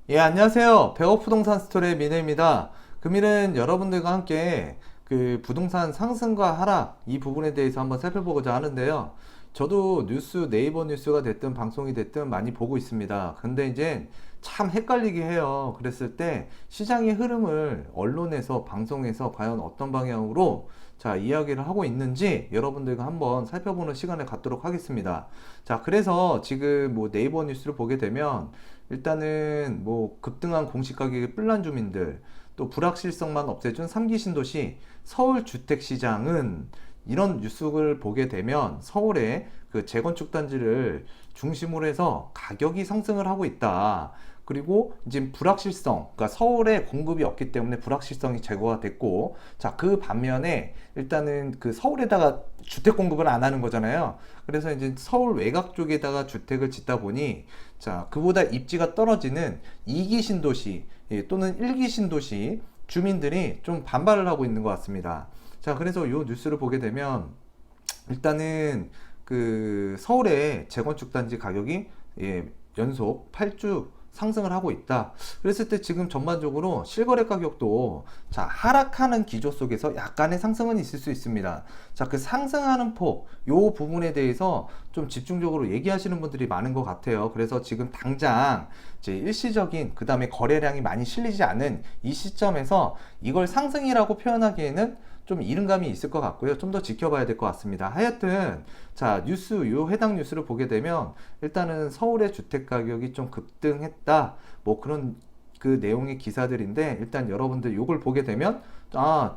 예, 안녕하세요. 백억부동산 스토리의 민혜입니다. 금일은 여러분들과 함께 그 부동산 상승과 하락 이 부분에 대해서 한번 살펴보고자 하는데요. 저도 뉴스, 네이버 뉴스가 됐든 방송이 됐든 많이 보고 있습니다. 근데 이제 참 헷갈리게 해요. 그랬을 때 시장의 흐름을 언론에서, 방송에서 과연 어떤 방향으로 이야기를 하고 있는지 여러분들과 한번 살펴보는 시간을 갖도록 하겠습니다. 자, 그래서 지금 뭐 네이버 뉴스를 보게 되면 일단은 뭐 급등한 공시가격의 뿔난 주민들, 또 불확실성만 없애준 3기 신도시 서울 주택시장은, 이런 뉴스를 보게 되면 서울의 그 재건축 단지를 중심으로 해서 가격이 상승을 하고 있다. 그리고 이제 불확실성, 그러니까 서울에 공급이 없기 때문에 불확실성이 제거가 됐고, 자, 그 반면에 일단은 그 서울에다가 주택 공급을 안 하는 거잖아요. 그래서 이제 서울 외곽 쪽에다가 주택을 짓다 보니, 자, 그보다 입지가 떨어지는 2기 신도시, 예, 또는 1기 신도시 주민들이 좀 반발을 하고 있는 것 같습니다. 자, 그래서 이 뉴스를 보게 되면 일단은 그 서울의 재건축 단지 가격이, 예, 연속 8주 상승을 하고 있다. 그랬을 때 지금 전반적으로 실거래 가격도 하락하는 기조 속에서 약간의 상승은 있을 수 있습니다. 자, 그 상승하는 폭, 요 부분에 대해서 좀 집중적으로 얘기하시는 분들이 많은 것 같아요. 그래서 지금 당장 이제 일시적인, 그 다음에 거래량이 많이 실리지 않은 이 시점에서 이걸 상승이라고 표현하기에는 좀 이른감이 있을 것 같고요. 좀 더 지켜봐야 될 것 같습니다. 하여튼 자, 요 해당 뉴스를 보게 되면 일단은 서울의 주택 가격이 좀 급등했다, 뭐 그런 그 내용의 기사들인데, 일단 여러분들 요걸 보게 되면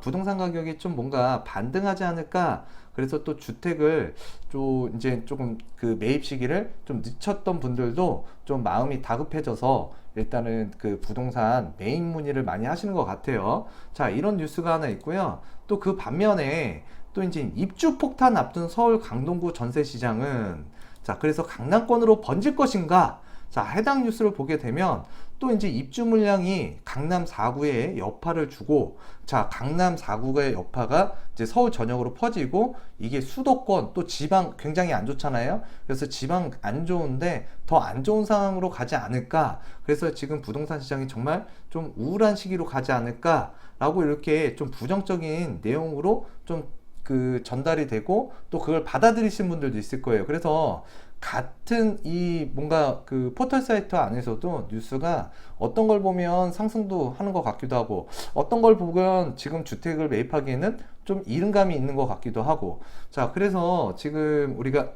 부동산 가격이 좀 뭔가 반등하지 않을까, 그래서 또 주택을 좀 이제 조금 그 매입 시기를 좀 늦췄던 분들도 좀 마음이 다급해져서 일단은 그 부동산 매입 문의를 많이 하시는 것 같아요. 자, 이런 뉴스가 하나 있고요. 또 그 반면에 또 이제 입주 폭탄 앞둔 서울 강동구 전세 시장은, 자, 그래서 강남권으로 번질 것인가? 자, 해당 뉴스를 보게 되면 또 이제 입주 물량이 강남 4구에 여파를 주고, 자, 강남 4구의 여파가 이제 서울 전역으로 퍼지고, 이게 수도권 또 지방 굉장히 안 좋잖아요. 그래서 지방 안 좋은데 더 안 좋은 상황으로 가지 않을까. 그래서 지금 부동산 시장이 정말 좀 우울한 시기로 가지 않을까 라고, 이렇게 좀 부정적인 내용으로 좀 그 전달이 되고, 또 그걸 받아들이신 분들도 있을 거예요. 그래서 같은 이 뭔가 그 포털 사이트 안에서도 뉴스가 어떤 걸 보면 상승도 하는 것 같기도 하고, 어떤 걸 보면 지금 주택을 매입하기에는 좀 이른감이 있는 것 같기도 하고. 자, 그래서 지금 우리가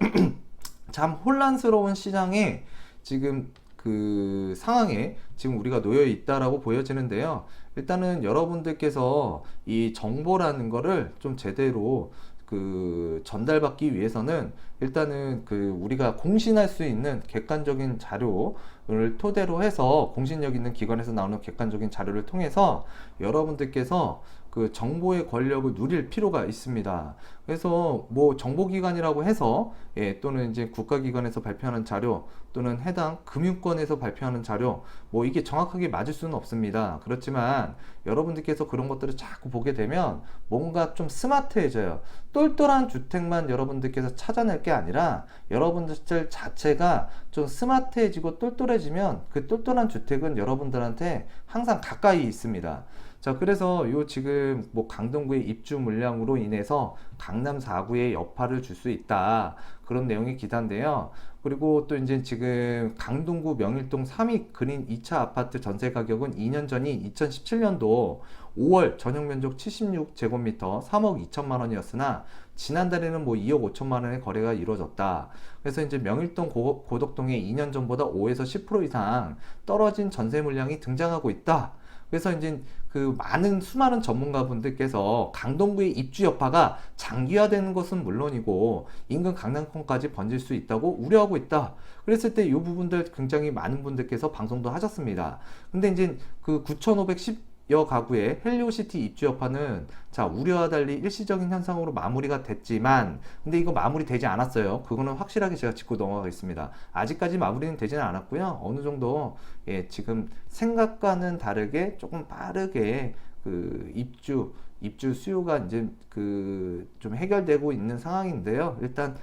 참 혼란스러운 시장에 지금 그 상황에 지금 우리가 놓여 있다라고 보여지는데요. 일단은 여러분들께서 이 정보라는 거를 좀 제대로 그 전달받기 위해서는 일단은 그 우리가 공신할 수 있는 객관적인 자료를 토대로 해서, 공신력 있는 기관에서 나오는 객관적인 자료를 통해서 여러분들께서 그 정보의 권력을 누릴 필요가 있습니다. 그래서 뭐 정보기관이라고 해서, 예, 또는 이제 국가기관에서 발표하는 자료, 또는 해당 금융권에서 발표하는 자료, 뭐 이게 정확하게 맞을 수는 없습니다. 그렇지만 여러분들께서 그런 것들을 자꾸 보게 되면 뭔가 좀 스마트해져요. 똘똘한 주택만 여러분들께서 찾아낼 게 아니라 여러분들 자체가 좀 스마트해지고 똘똘해지면 그 똘똘한 주택은 여러분들한테 항상 가까이 있습니다. 자, 그래서 요 지금 뭐 강동구의 입주 물량으로 인해서 강남 4구에 여파를 줄 수 있다, 그런 내용의 기사인데요. 그리고 또 이제 지금 강동구 명일동 3위 그린 2차 아파트 전세 가격은 2년 전인 2017년도 5월 전용 면적 76제곱미터 3억 2천만 원이었으나 지난달에는 뭐 2억 5천만 원의 거래가 이루어졌다. 그래서 이제 명일동 고덕동에 2년 전보다 5에서 10% 이상 떨어진 전세 물량이 등장하고 있다. 그래서 이제 그 많은 수많은 전문가분들께서 강동구의 입주 여파가 장기화되는 것은 물론이고 인근 강남권까지 번질 수 있다고 우려하고 있다. 그랬을 때 이 부분들 굉장히 많은 분들께서 방송도 하셨습니다. 근데 이제 그 9,510여 가구의 헬리오시티 입주 여파는, 자, 우려와 달리 일시적인 현상으로 마무리가 됐지만, 근데 이거 마무리되지 않았어요. 그거는 확실하게 제가 짚고 넘어가겠습니다. 아직까지 마무리는 되지는 않았고요. 어느 정도, 예, 지금 생각과는 다르게 조금 빠르게 그 입주 수요가 이제 그 좀 해결되고 있는 상황인데요. 일단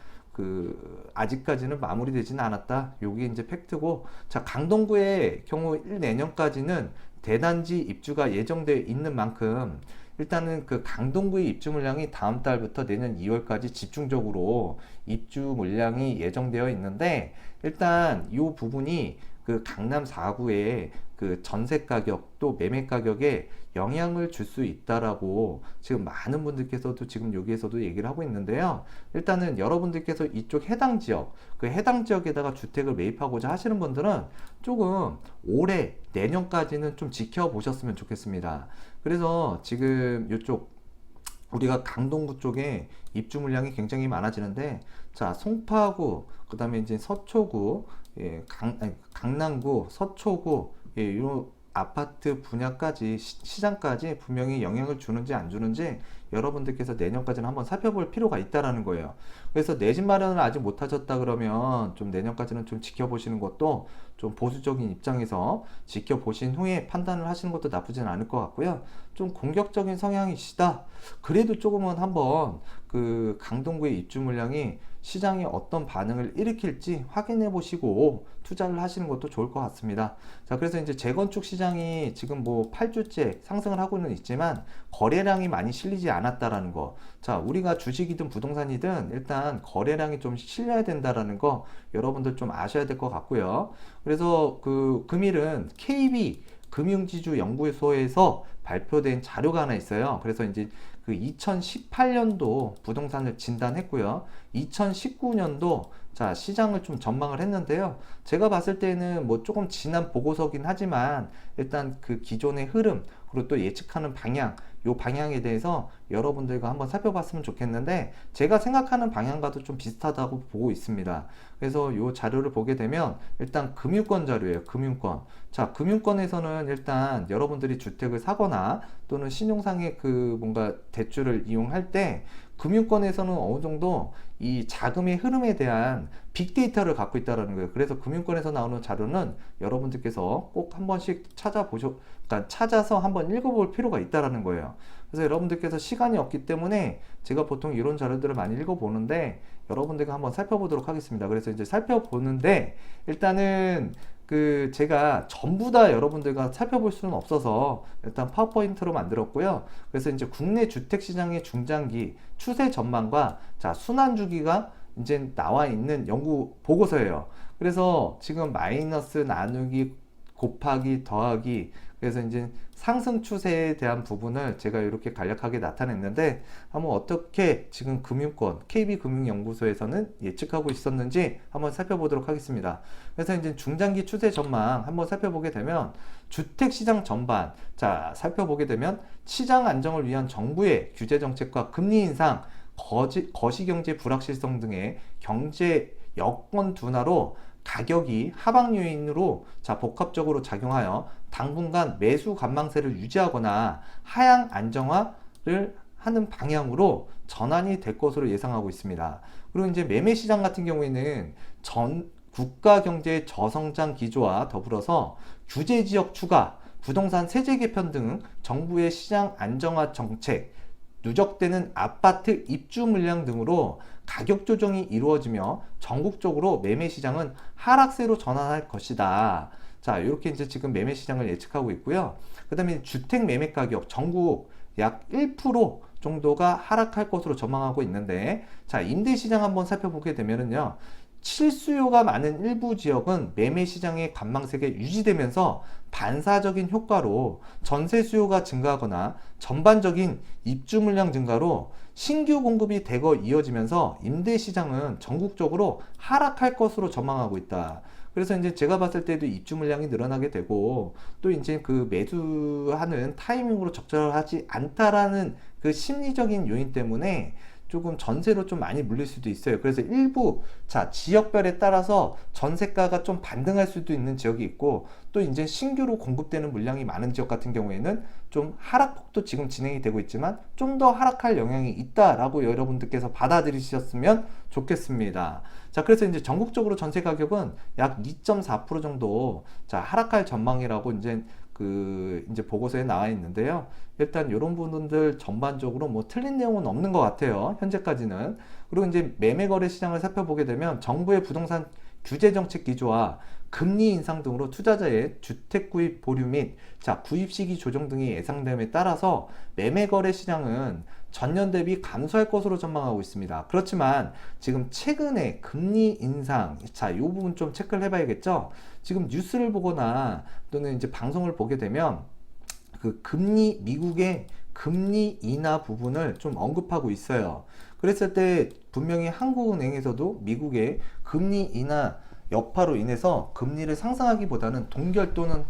아직까지는 마무리되지는 않았다. 요게 이제 팩트고, 자, 강동구의 경우 1내년까지는 대단지 입주가 예정되어 있는 만큼 일단은 그 강동구의 입주 물량이 다음 달부터 내년 2월까지 집중적으로 입주 물량이 예정되어 있는데, 일단 이 부분이 그 강남 4구의 그 전세 가격 또 매매 가격에 영향을 줄 수 있다라고 지금 많은 분들께서도 지금 여기에서도 얘기를 하고 있는데요. 일단은 여러분들께서 이쪽 해당 지역, 그 해당 지역에다가 주택을 매입하고자 하시는 분들은 조금 올해 내년까지는 좀 지켜보셨으면 좋겠습니다. 그래서 지금 이쪽 우리가 강동구 쪽에 입주 물량이 굉장히 많아지는데, 자, 송파구, 그 다음에 이제 서초구, 예, 강남구, 서초구, 예, 요 아파트 분야까지 시장까지 분명히 영향을 주는지 안 주는지 여러분들께서 내년까지는 한번 살펴볼 필요가 있다라는 거예요. 그래서 내 집 마련을 아직 못 하셨다 그러면 좀 내년까지는 좀 지켜보시는 것도, 좀 보수적인 입장에서 지켜보신 후에 판단을 하시는 것도 나쁘진 않을 것 같고요. 좀 공격적인 성향이시다, 그래도 조금은 한번 그 강동구의 입주 물량이 시장에 어떤 반응을 일으킬지 확인해 보시고 투자를 하시는 것도 좋을 것 같습니다. 자, 그래서 이제 재건축 시장이 지금 뭐 8주째 상승을 하고는 있지만 거래량이 많이 실리지 않았다라는 거. 자, 우리가 주식이든 부동산이든 일단 거래량이 좀 실려야 된다라는 거 여러분들 좀 아셔야 될 것 같고요. 그래서 그 금일은 KB 금융지주 연구소에서 발표된 자료가 하나 있어요. 그래서 이제 그 2018년도 부동산을 진단했고요. 2019년도 자, 시장을 좀 전망을 했는데요. 제가 봤을 때는 뭐 조금 지난 보고서긴 하지만 일단 그 기존의 흐름, 그리고 또 예측하는 방향, 요 방향에 대해서 여러분들과 한번 살펴봤으면 좋겠는데, 제가 생각하는 방향과도 좀 비슷하다고 보고 있습니다. 그래서 요 자료를 보게 되면 일단 금융권 자료예요. 금융권. 자, 금융권에서는 일단 여러분들이 주택을 사거나 또는 신용상의 그 뭔가 대출을 이용할 때 금융권에서는 어느 정도 이 자금의 흐름에 대한 빅데이터를 갖고 있다는 거예요. 그래서 금융권에서 나오는 자료는 여러분들께서 꼭 한 번씩 그러니까 찾아서 한번 읽어볼 필요가 있다는 거예요. 그래서 여러분들께서 시간이 없기 때문에 제가 보통 이런 자료들을 많이 읽어보는데 여러분들과 한번 살펴보도록 하겠습니다. 그래서 이제 살펴보는데 일단은 그 제가 전부 다 여러분들과 살펴볼 수는 없어서 일단 파워포인트로 만들었고요. 그래서 이제 국내 주택시장의 중장기 추세 전망과 자, 순환 주기가 이제 나와 있는 연구 보고서예요. 그래서 지금 마이너스 나누기 곱하기 더하기, 그래서 이제 상승 추세에 대한 부분을 제가 이렇게 간략하게 나타냈는데, 한번 어떻게 지금 금융권 KB금융연구소에서는 예측하고 있었는지 한번 살펴보도록 하겠습니다. 그래서 이제 중장기 추세 전망 한번 살펴보게 되면 주택시장 전반, 자, 살펴보게 되면 시장 안정을 위한 정부의 규제 정책과 금리 인상, 거시경제 불확실성 등의 경제 여건 둔화로 가격이 하방 요인으로 자, 복합적으로 작용하여 당분간 매수 관망세를 유지하거나 하향 안정화를 하는 방향으로 전환이 될 것으로 예상하고 있습니다. 그리고 이제 매매 시장 같은 경우에는 국가 경제의 저성장 기조와 더불어서 규제 지역 추가, 부동산 세제 개편 등 정부의 시장 안정화 정책, 누적되는 아파트 입주 물량 등으로 가격 조정이 이루어지며 전국적으로 매매 시장은 하락세로 전환할 것이다. 자, 이렇게 이제 지금 매매 시장을 예측하고 있고요. 그 다음에 주택 매매 가격 전국 약 1% 정도가 하락할 것으로 전망하고 있는데, 자, 임대 시장 한번 살펴보게 되면은요. 실수요가 많은 일부 지역은 매매 시장의 관망세가 유지되면서 반사적인 효과로 전세 수요가 증가하거나 전반적인 입주 물량 증가로 신규 공급이 대거 이어지면서 임대 시장은 전국적으로 하락할 것으로 전망하고 있다. 그래서 이제 제가 봤을 때도 입주 물량이 늘어나게 되고, 또 이제 그 매수하는 타이밍으로 적절하지 않다라는 그 심리적인 요인 때문에 조금 전세로 좀 많이 물릴 수도 있어요. 그래서 일부 자, 지역별에 따라서 전세가가 좀 반등할 수도 있는 지역이 있고, 또 이제 신규로 공급되는 물량이 많은 지역 같은 경우에는 좀 하락폭도 지금 진행이 되고 있지만 좀 더 하락할 영향이 있다라고 여러분들께서 받아들이셨으면 좋겠습니다. 자, 그래서 이제 전국적으로 전세 가격은 약 2.4% 정도 자, 하락할 전망이라고 이제 이제 보고서에 나와 있는데요. 일단 이런 부분들 전반적으로 뭐 틀린 내용은 없는 것 같아요. 현재까지는. 그리고 이제 매매 거래 시장을 살펴보게 되면 정부의 부동산 규제 정책 기조와 금리 인상 등으로 투자자의 주택 구입 보류 및 구입 시기 조정 등이 예상됨에 따라서 매매 거래 시장은 전년 대비 감소할 것으로 전망하고 있습니다. 그렇지만 지금 최근에 금리 인상, 이 부분 좀 체크를 해봐야겠죠. 지금 뉴스를 보거나 또는 이제 방송을 보게 되면 미국의 금리 인하 부분을 좀 언급하고 있어요. 그랬을 때 분명히 한국은행에서도 미국의 금리 인하 여파로 인해서 금리를 상승하기보다는 동결 또는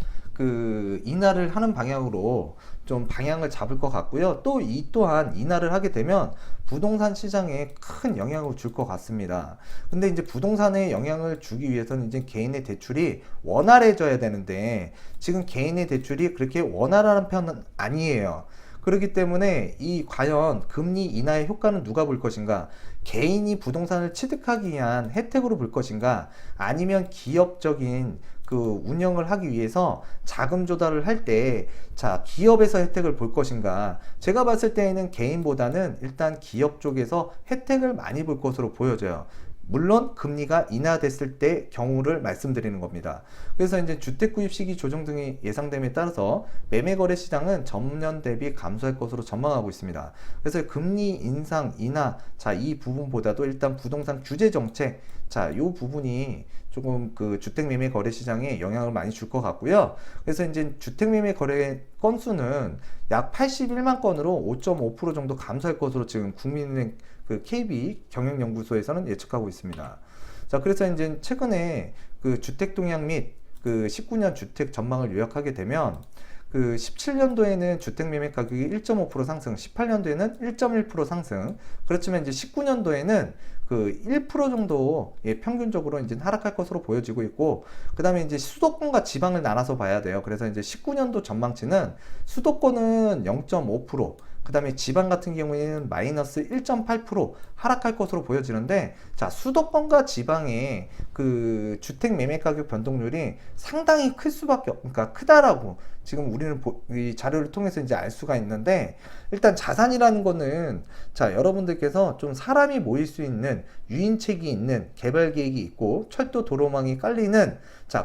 인하를 하는 방향으로 좀 방향을 잡을 것 같고요. 또 이 또한 인하를 하게 되면 부동산 시장에 큰 영향을 줄 것 같습니다. 근데 이제 부동산에 영향을 주기 위해서는 이제 개인의 대출이 원활해져야 되는데 지금 개인의 대출이 그렇게 원활한 편은 아니에요. 그렇기 때문에 과연 금리 인하의 효과는 누가 볼 것인가? 개인이 부동산을 취득하기 위한 혜택으로 볼 것인가? 아니면 기업적인 운영을 하기 위해서 자금 조달을 할 때 기업에서 혜택을 볼 것인가? 제가 봤을 때에는 개인보다는 일단 기업 쪽에서 혜택을 많이 볼 것으로 보여져요. 물론 금리가 인하됐을 때 경우를 말씀드리는 겁니다. 그래서 이제 주택 구입 시기 조정 등이 예상됨에 따라서 매매 거래 시장은 전년 대비 감소할 것으로 전망하고 있습니다. 그래서 금리 인상 인하 이 부분보다도 일단 부동산 규제 정책 이 부분이 조금 주택 매매 거래 시장에 영향을 많이 줄 것 같고요. 그래서 이제 주택 매매 거래 건수는 약 81만 건으로 5.5% 정도 감소할 것으로 지금 국민은행 KB 경영연구소에서는 예측하고 있습니다. 그래서 이제 최근에 주택 동향 및 19년 주택 전망을 요약하게 되면 17년도에는 주택 매매 가격이 1.5% 상승, 18년도에는 1.1% 상승. 그렇지만 이제 19년도에는 1% 정도 평균적으로 이제 하락할 것으로 보여지고 있고, 그 다음에 이제 수도권과 지방을 나눠서 봐야 돼요. 그래서 이제 19년도 전망치는 수도권은 0.5%, 그 다음에 지방 같은 경우에는 마이너스 1.8% 하락할 것으로 보여지는데, 수도권과 지방의 주택 매매 가격 변동률이 상당히 그러니까 크다라고 지금 우리는 이 자료를 통해서 이제 알 수가 있는데, 일단 자산이라는 거는 여러분들께서 좀 사람이 모일 수 있는 유인책이 있는 개발 계획이 있고 철도 도로망이 깔리는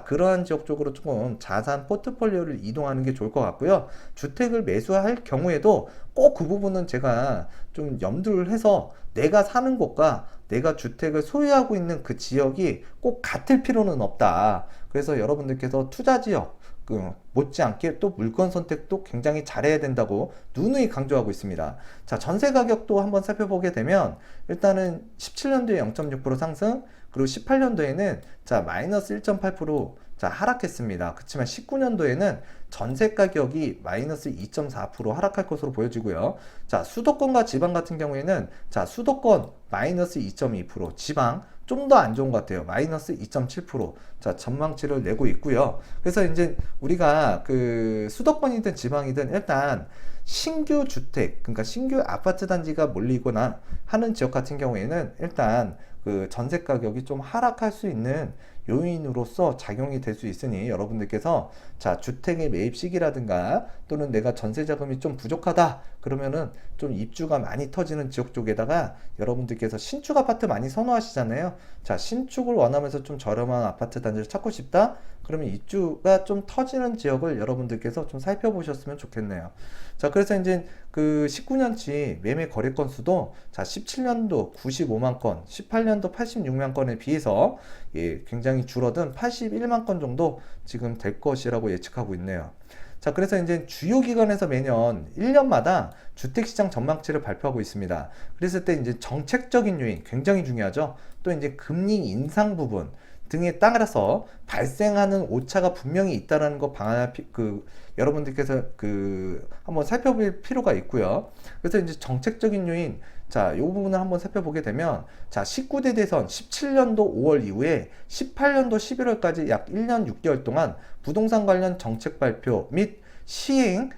그러한 지역 쪽으로 조금 자산 포트폴리오를 이동하는 게 좋을 것 같고요. 주택을 매수할 경우에도 꼭 그 부분은 제가 좀 염두를 해서 내가 사는 곳과 내가 주택을 소유하고 있는 그 지역이 꼭 같을 필요는 없다. 그래서 여러분들께서 투자 지역 못지않게 또 물건 선택도 굉장히 잘해야 된다고 누누이 강조하고 있습니다. 전세 가격도 한번 살펴보게 되면 일단은 17년도에 0.6% 상승, 그리고 18년도에는 마이너스 1.8% 하락했습니다. 그렇지만 19년도에는 전세 가격이 마이너스 2.4% 하락할 것으로 보여지고요. 수도권과 지방 같은 경우에는 수도권 마이너스 2.2%, 지방 좀 더 안 좋은 것 같아요. 마이너스 2.7%. 전망치를 내고 있고요. 그래서 이제 우리가 수도권이든 지방이든 일단 신규 주택, 그러니까 신규 아파트 단지가 몰리거나 하는 지역 같은 경우에는 일단 전세 가격이 좀 하락할 수 있는 요인으로서 작용이 될 수 있으니 여러분들께서 주택의 매입 시기라든가 또는 내가 전세 자금이 좀 부족하다 그러면은 좀 입주가 많이 터지는 지역 쪽에다가 여러분들께서 신축 아파트 많이 선호하시잖아요. 신축을 원하면서 좀 저렴한 아파트 단지를 찾고 싶다 그러면 입주가 좀 터지는 지역을 여러분들께서 좀 살펴보셨으면 좋겠네요. 그래서 이제 19년치 매매 거래 건수도 17년도 95만 건, 18년도 86만 건에 비해서 굉장히 줄어든 81만 건 정도 지금 될 것이라고 예측하고 있네요. 그래서 이제 주요 기관에서 매년 1년마다 주택시장 전망치를 발표하고 있습니다. 그랬을 때 이제 정책적인 요인 굉장히 중요하죠. 또 이제 금리 인상 부분 등에 따라서 발생하는 오차가 분명히 있다는 거 여러분들께서 한번 살펴볼 필요가 있고요. 그래서 이제 정책적인 요인 이 부분을 한번 살펴보게 되면 19대 대선 17년도 5월 이후에 18년도 11월까지 약 1년 6개월 동안 부동산 관련 정책 발표 및 시행은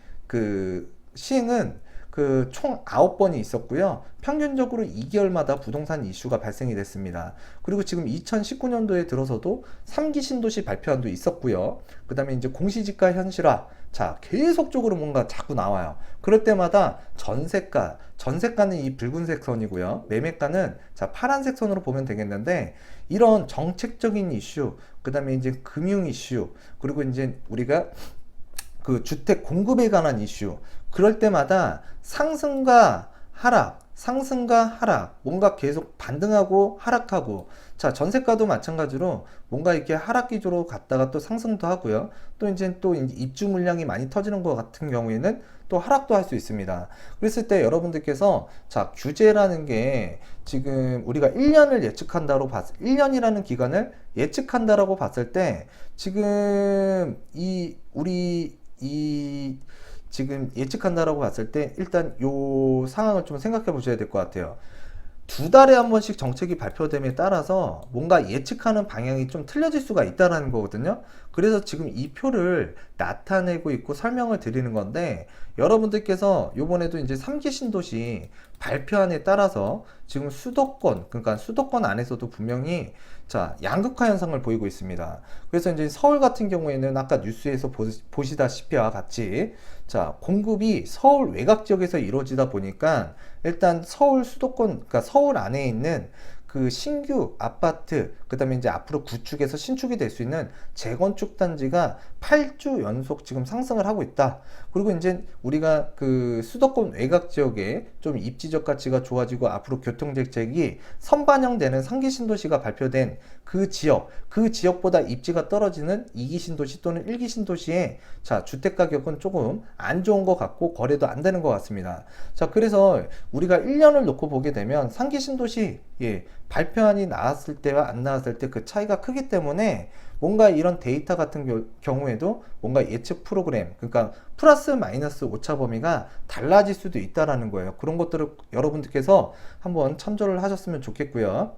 그 총 9번이 있었고요. 평균적으로 2개월마다 부동산 이슈가 발생이 됐습니다. 그리고 지금 2019년도에 들어서도 3기 신도시 발표안도 있었고요. 그 다음에 이제 공시지가 현실화. 자, 계속적으로 뭔가 자꾸 나와요. 그럴 때마다 전세가는 이 붉은색 선이고요. 매매가는 자, 파란색 선으로 보면 되겠는데, 이런 정책적인 이슈, 그 다음에 이제 금융 이슈, 그리고 이제 우리가 그 주택 공급에 관한 이슈, 그럴 때마다 상승과 하락, 뭔가 계속 반등하고 하락하고, 자, 전세가도 마찬가지로 뭔가 이렇게 하락 기조로 갔다가 또 상승도 하고요. 또 이제 입주 물량이 많이 터지는 것 같은 경우에는 또 하락도 할 수 있습니다. 그랬을 때 여러분들께서 자, 규제라는 게 지금 우리가 1년이라는 기간을 예측한다라고 봤을 때 지금 지금 예측한다라고 봤을 때 일단 요 상황을 좀 생각해 보셔야 될 것 같아요. 2달에 한 번씩 정책이 발표됨에 따라서 뭔가 예측하는 방향이 좀 틀려질 수가 있다는 거거든요. 그래서 지금 이 표를 나타내고 있고 설명을 드리는 건데, 여러분들께서 요번에도 이제 3기 신도시 발표안에 따라서 지금 그러니까 수도권 안에서도 분명히 자, 양극화 현상을 보이고 있습니다. 그래서 이제 서울 같은 경우에는 아까 뉴스에서 보시다시피와 같이 자, 공급이 서울 외곽 지역에서 이루어지다 보니까 일단 서울 수도권, 그러니까 서울 안에 있는 그 신규 아파트, 그 다음에 이제 앞으로 구축에서 신축이 될 수 있는 재건축 단지가 8주 연속 지금 상승을 하고 있다. 그리고 이제 우리가 그 수도권 외곽 지역에 좀 입지적 가치가 좋아지고 앞으로 교통정책이 선반영되는 3기 신도시가 발표된 그 지역보다 입지가 떨어지는 2기 신도시 또는 1기 신도시의 자, 주택 가격은 조금 안 좋은 것 같고 거래도 안 되는 것 같습니다. 자, 그래서 우리가 1년을 놓고 보게 되면 3기 신도시 발표안이 나왔을 때와 안 나왔을 때 그 차이가 크기 때문에 뭔가 이런 데이터 같은 경우에도 뭔가 예측 프로그램, 그러니까 플러스 마이너스 오차 범위가 달라질 수도 있다라는 거예요. 그런 것들을 여러분들께서 한번 참조를 하셨으면 좋겠고요.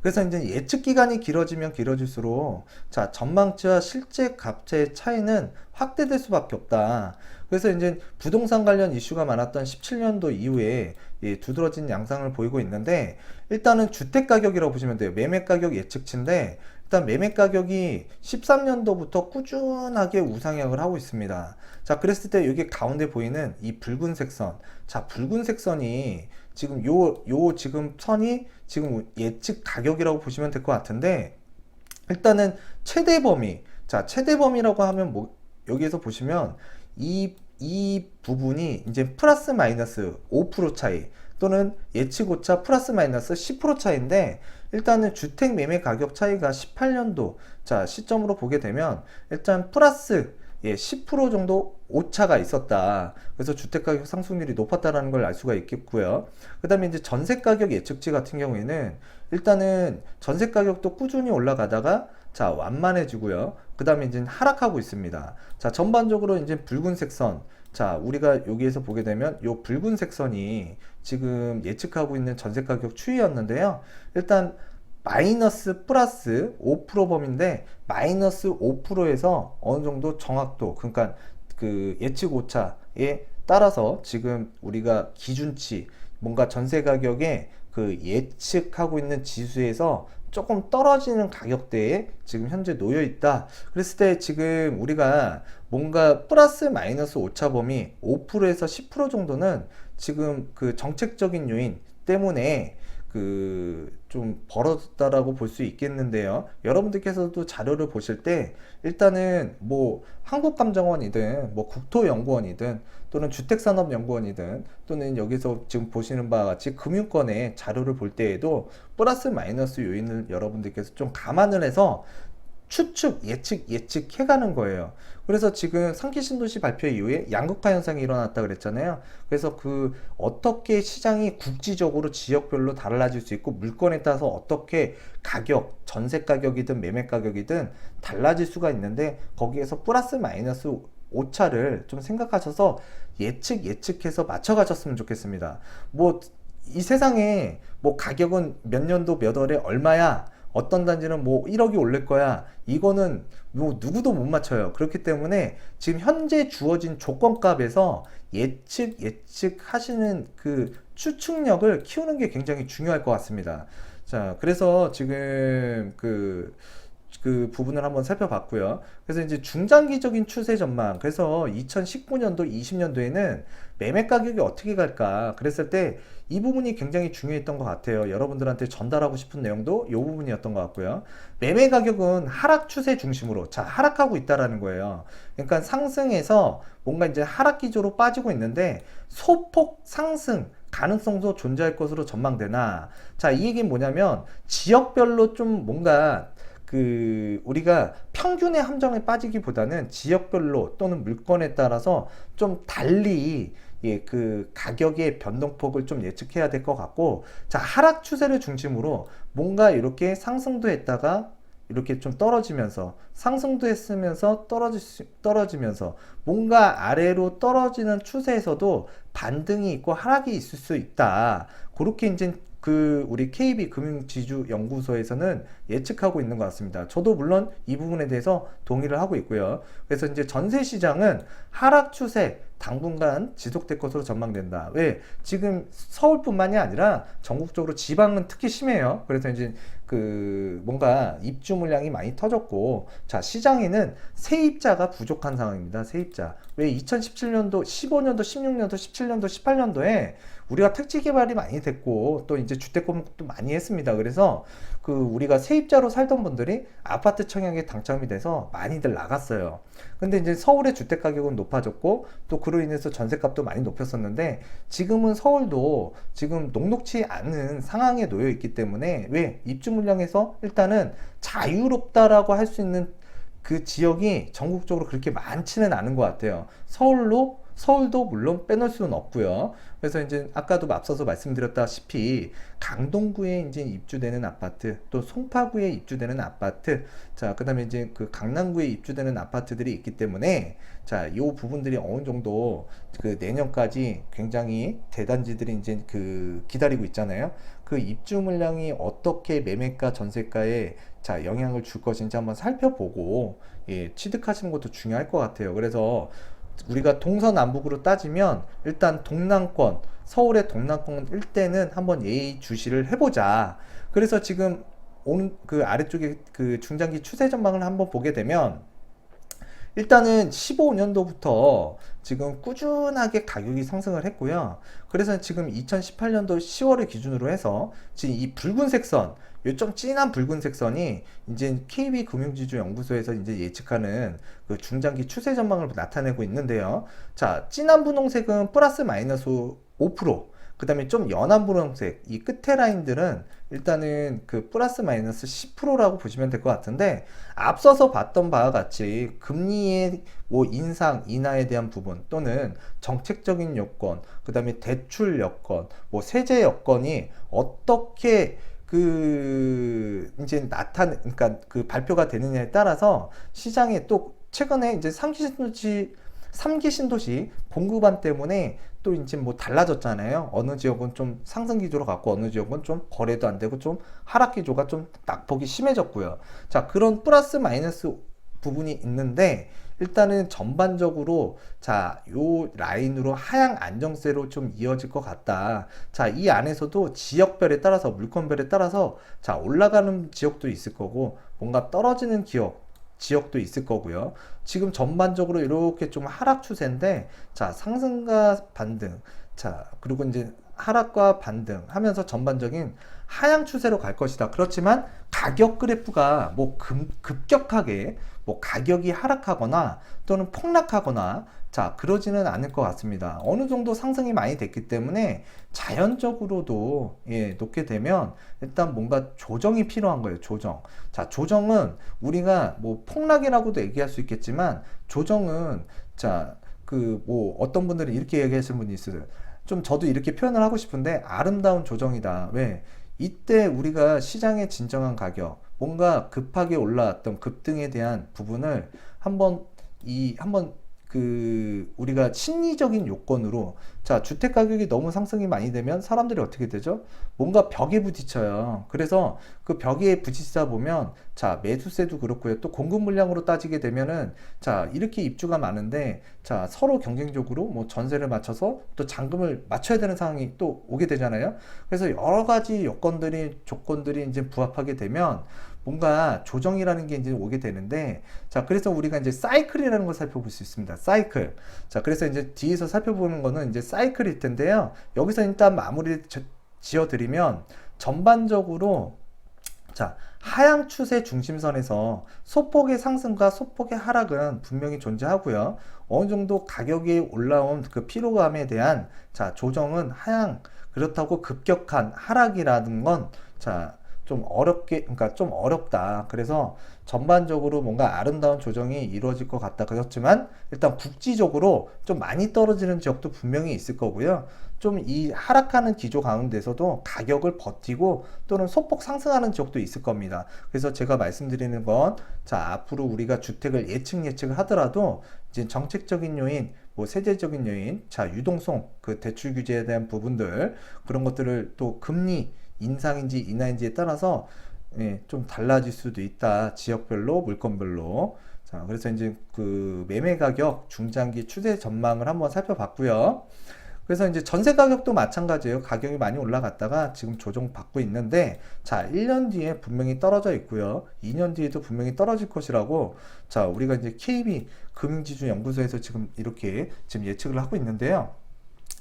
그래서 이제 예측 기간이 길어지면 길어질수록 자, 전망치와 실제 값의 차이는 확대될 수밖에 없다. 그래서 이제 부동산 관련 이슈가 많았던 17년도 이후에 두드러진 양상을 보이고 있는데, 일단은 주택 가격이라고 보시면 돼요. 매매 가격 예측치인데 일단 매매 가격이 13년도부터 꾸준하게 우상향을 하고 있습니다. 자, 그랬을 때 여기 가운데 보이는 이 붉은색 선, 자, 붉은색 선이 지금 지금 선이 지금 예측 가격이라고 보시면 될 것 같은데, 일단은 최대 범위, 자, 최대 범위라고 하면 뭐 여기에서 보시면 이 부분이 이제 플러스 마이너스 5% 차이 또는 예측 오차 플러스 마이너스 10% 차이인데, 일단은 주택 매매 가격 차이가 18년도 자, 시점으로 보게 되면 일단 플러스 10% 정도 오차가 있었다. 그래서 주택가격 상승률이 높았다라는 걸 알 수가 있겠고요. 그 다음에 이제 전세가격 예측치 같은 경우에는 일단은 전세가격도 꾸준히 올라가다가 자, 완만해지고요. 그 다음에 이제 하락하고 있습니다. 자, 전반적으로 이제 붉은색 선. 자, 우리가 여기에서 보게 되면 요 붉은색 선이 지금 예측하고 있는 전세가격 추이였는데요. 일단 마이너스 플러스 5% 범위인데 마이너스 5%에서 어느 정도 정확도, 그러니까 그 예측 오차에 따라서 지금 우리가 기준치, 뭔가 전세 가격에 그 예측하고 있는 지수에서 조금 떨어지는 가격대에 지금 현재 놓여 있다. 그랬을 때 지금 우리가 뭔가 플러스 마이너스 오차 범위 5%에서 10% 정도는 지금 그 정책적인 요인 때문에 그 좀 벌어졌다라고 볼 수 있겠는데요. 여러분들께서도 자료를 보실 때 일단은 뭐 한국감정원이든 뭐 국토연구원이든 또는 주택산업연구원이든 또는 여기서 지금 보시는 바와 같이 금융권의 자료를 볼 때에도 플러스 마이너스 요인을 여러분들께서 좀 감안을 해서 추측, 예측해가는 거예요. 그래서 지금 3기 신도시 발표 이후에 양극화 현상이 일어났다 그랬잖아요. 그래서 그 어떻게 시장이 국지적으로 지역별로 달라질 수 있고 물건에 따라서 어떻게 가격, 전세 가격이든 매매 가격이든 달라질 수가 있는데, 거기에서 플러스 마이너스 오차를 좀 생각하셔서 예측해서 맞춰가셨으면 좋겠습니다. 뭐 이 세상에 뭐 가격은 몇 년도 몇 월에 얼마야, 어떤 단지는 뭐 1억이 오를 거야. 이거는 뭐 누구도 못 맞춰요. 그렇기 때문에 지금 현재 주어진 조건값에서 예측하시는 그 추측력을 키우는 게 굉장히 중요할 것 같습니다. 자, 그래서 지금 그 부분을 한번 살펴봤고요. 그래서 이제 중장기적인 추세 전망. 그래서 2019년도, 20년도에는 매매 가격이 어떻게 갈까? 그랬을 때 이 부분이 굉장히 중요했던 것 같아요. 여러분들한테 전달하고 싶은 내용도 이 부분이었던 것 같고요. 매매 가격은 하락 추세 중심으로, 자, 하락하고 있다라는 거예요. 그러니까 상승해서 뭔가 이제 하락 기조로 빠지고 있는데 소폭 상승 가능성도 존재할 것으로 전망되나? 자, 이 얘기는 뭐냐면 지역별로 좀 뭔가 우리가 평균의 함정에 빠지기보다는 지역별로 또는 물건에 따라서 좀 달리 그 가격의 변동폭을 좀 예측해야 될 것 같고, 자, 하락 추세를 중심으로 뭔가 이렇게 상승도 했다가 이렇게 좀 떨어지면서 상승도 했으면서 떨어지면서 뭔가 아래로 떨어지는 추세에서도 반등이 있고 하락이 있을 수 있다. 그렇게 이제 우리 KB 금융지주연구소에서는 예측하고 있는 것 같습니다. 저도 물론 이 부분에 대해서 동의를 하고 있고요. 그래서 이제 전세 시장은 하락 추세 당분간 지속될 것으로 전망된다. 왜? 지금 서울뿐만이 아니라 전국적으로 지방은 특히 심해요. 그래서 이제 뭔가 입주 물량이 많이 터졌고, 자, 시장에는 세입자가 부족한 상황입니다. 세입자. 왜 2017년도, 15년도, 16년도, 17년도, 18년도에 우리가 택지 개발이 많이 됐고 또 이제 주택 공급도 많이 했습니다. 그래서 우리가 세입자로 살던 분들이 아파트 청약에 당첨이 돼서 많이들 나갔어요. 근데 이제 서울의 주택 가격은 높아졌고 또 그로 인해서 전세값도 많이 높였었는데, 지금은 서울도 지금 녹록치 않은 상황에 놓여 있기 때문에, 왜? 입주 물량에서 일단은 자유롭다라고 할 수 있는 그 지역이 전국적으로 그렇게 많지는 않은 것 같아요. 서울도 물론 빼놓을 수는 없고요. 그래서 이제 아까도 앞서서 말씀드렸다시피 강동구에 이제 입주되는 아파트, 또 송파구에 입주되는 아파트, 자, 그다음에 이제 강남구에 입주되는 아파트들이 있기 때문에, 자, 요 부분들이 어느 정도 내년까지 굉장히 대단지들이 이제 기다리고 있잖아요. 그 입주 물량이 어떻게 매매가 전세가에 자, 영향을 줄 것인지 한번 살펴보고, 예, 취득하시는 것도 중요할 것 같아요. 그래서 우리가 동서남북으로 따지면 일단 동남권, 서울의 동남권 일대는 한번 예의주시를 해보자. 그래서 지금 아래쪽에 중장기 추세 전망을 한번 보게 되면, 일단은 15년도부터 지금 꾸준하게 가격이 상승을 했고요. 그래서 지금 2018년도 10월을 기준으로 해서 지금 이 붉은색 선, 요좀 진한 붉은색 선이 이제 KB금융지주연구소에서 이제 예측하는 중장기 추세 전망을 나타내고 있는데요. 자, 진한 분홍색은 플러스 마이너스 5%, 그 다음에 좀 연한 분홍색, 이 끝에 라인들은 일단은 플러스 마이너스 10%라고 보시면 될 것 같은데, 앞서서 봤던 바와 같이 금리의 뭐 인상, 인하에 대한 부분, 또는 정책적인 여건, 그 다음에 대출 여건, 뭐 세제 여건이 어떻게 이제 그러니까 발표가 되느냐에 따라서 시장에 또 최근에 이제 3기 신도시 공급안 때문에 또 이제 뭐 달라졌잖아요. 어느 지역은 좀 상승 기조로 갔고 어느 지역은 좀 거래도 안 되고 좀 하락 기조가 좀 낙폭이 심해졌고요. 자, 그런 플러스 마이너스 부분이 있는데, 일단은 전반적으로 자, 요 라인으로 하향 안정세로 좀 이어질 것 같다. 자, 이 안에서도 지역별에 따라서, 물건별에 따라서 자, 올라가는 지역도 있을 거고 뭔가 떨어지는 지역도 있을 거고요. 지금 전반적으로 이렇게 좀 하락 추세인데, 자, 상승과 반등, 자, 그리고 이제 하락과 반등 하면서 전반적인 하향 추세로 갈 것이다. 그렇지만 가격 그래프가 뭐 급격하게 뭐 가격이 하락하거나 또는 폭락하거나, 자, 그러지는 않을 것 같습니다. 어느 정도 상승이 많이 됐기 때문에 자연적으로도, 예, 놓게 되면 일단 뭔가 조정이 필요한 거예요. 조정. 자, 조정은 우리가 뭐 폭락이라고도 얘기할 수 있겠지만, 조정은 자, 뭐 어떤 분들은 이렇게 얘기하시는 분이 있어요. 좀 저도 이렇게 표현을 하고 싶은데, 아름다운 조정이다. 왜? 이때 우리가 시장의 진정한 가격, 뭔가 급하게 올라왔던 급등에 대한 부분을 한번 우리가 심리적인 요건으로, 자, 주택 가격이 너무 상승이 많이 되면 사람들이 어떻게 되죠? 뭔가 벽에 부딪혀요. 그래서 그 벽에 부딪히다 보면, 자, 매수세도 그렇고요. 또 공급 물량으로 따지게 되면은, 자, 이렇게 입주가 많은데, 자, 서로 경쟁적으로 뭐 전세를 맞춰서 또 잔금을 맞춰야 되는 상황이 또 오게 되잖아요. 그래서 여러 가지 조건들이 이제 부합하게 되면, 뭔가 조정이라는 게 이제 오게 되는데, 자, 그래서 우리가 이제 사이클이라는 걸 살펴볼 수 있습니다. 사이클. 자, 그래서 이제 뒤에서 살펴보는 거는 이제 사이클일 텐데요. 여기서 일단 마무리 지어드리면, 전반적으로, 자, 하향 추세 중심선에서 소폭의 상승과 소폭의 하락은 분명히 존재하고요. 어느 정도 가격이 올라온 그 피로감에 대한, 자, 조정은 하향, 그렇다고 급격한 하락이라는 건, 자, 그러니까 좀 어렵다. 그래서 전반적으로 뭔가 아름다운 조정이 이루어질 것 같다. 그렇지만 일단 국지적으로 좀 많이 떨어지는 지역도 분명히 있을 거고요. 좀 이 하락하는 기조 가운데서도 가격을 버티고 또는 소폭 상승하는 지역도 있을 겁니다. 그래서 제가 말씀드리는 건, 자, 앞으로 우리가 주택을 예측을 하더라도 이제 정책적인 요인, 뭐 세제적인 요인, 자, 유동성, 그 대출 규제에 대한 부분들, 그런 것들을 또 금리 인상인지 인하인지에 따라서, 예, 좀 달라질 수도 있다. 지역별로, 물건별로. 자, 그래서 이제 그 매매 가격 중장기 추세 전망을 한번 살펴봤고요. 그래서 이제 전세 가격도 마찬가지예요. 가격이 많이 올라갔다가 지금 조정받고 있는데, 자, 1년 뒤에 분명히 떨어져 있고요. 2년 뒤에도 분명히 떨어질 것이라고, 자, 우리가 이제 KB 금융지주연구소에서 지금 이렇게 지금 예측을 하고 있는데요.